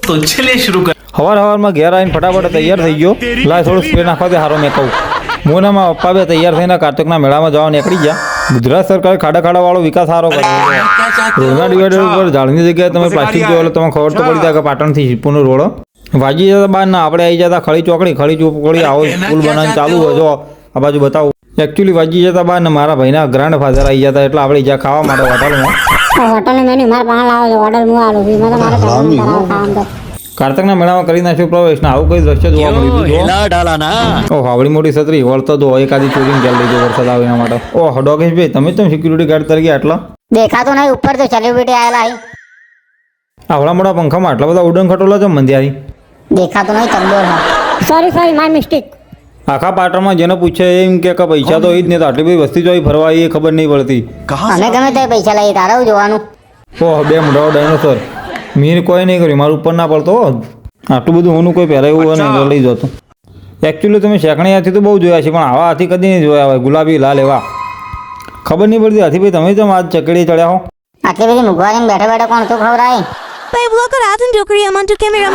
तो चलिए शुरू कर। હવારમાં ઘેર આવીને ફટાફટ તૈયાર થઈ ગયો. લાય થોડું સ્પ્રે નાખવા દે હારો મેં કહું. મોનામાં પપ્પા બે તૈયાર થઈને કાર્તિકના મેળામાં જવા નીકળી ગયા. ગુજરાત સરકારે ખાડા વાળો વિકાસ સારો કર્યો. રોડના ડિવાઈડર ઉપર ઝાડની જગ્યાએ તમે પ્લાસ્ટિક જોયો એટલે તમને ખબર તો પડી જાય કે પાટણથી શિવપુરનો રોડ વાજી જતા બહાર ના આપણે આવી જતા ખળી ચોકડી આવો પુલ બનાવવાનું ચાલુ હોય જો આ બાજુ બતાવું. એકચ્યુઅલી વાજી જતા બહાર ને મારા ભાઈના ગ્રાન્ડ ફાધર આવી જતા એટલે આપણે જ્યાં ખાવા માટે હોટલમાં હોટલનો મેન્યુ મારા પાસે લાવો છો ઓર્ડર હું આલું છું મને મારે ખાવાનું કાર્તિકના મેળામાં કરી નાખ્યો પ્રવેશ ને આવું કઈ દ્રશ્ય જોવા મળ્યું. ઓહ આવડી મોટી છત્રી વળતો તો એકાદી ચોરીને ગેલ લઈ ગયો વરસાદ આવે એના માટે. ઓહ ડોગેશભાઈ તમે તો સિક્યુરિટી ગાર્ડ તરીકે આટલા દેખાતો નહીં ઉપર તો સેલિબ્રિટી આયેલા અહીં આવડા મોટા પંખામાં આટલા બધા ઉડન ખટોલા છે મંદિયારી દેખાતો નહીં ચંદોર સોરી માય મિસ્ટેક. આખા પાટણમાં જેને પૂછે એમ કે પૈસા તો એ જ નહીં તો આટલી બધી વસ્તી જોઈ ફરવા એ ખબર નહીં પડતી. અમે ગમે તે પૈસા લઈએ તારે જોવાનું. ઓહ બે મોટા ડાયનોસર મીર કોઈ નહીં કર્યું મારું ઉપર ના પડતો આટલું બધું હોનું કોઈ પહેરાયું અને લઈ જતું. એકચ્યુઅલી તમે શેકણી હાથી તો બહુ જોયા છે પણ આવા હાથી કદી નહીં જોયા હોય ગુલાબી લાલ એવા ખબર નહીં પડતી હાથી ભાઈ તમે જેમ આજ ચકડી ચડ્યા હો આટલી બધી મુગવારીને બેઠા કોણ તું ખવડાય Babe, look at Adam Dokri. I'm on to camera.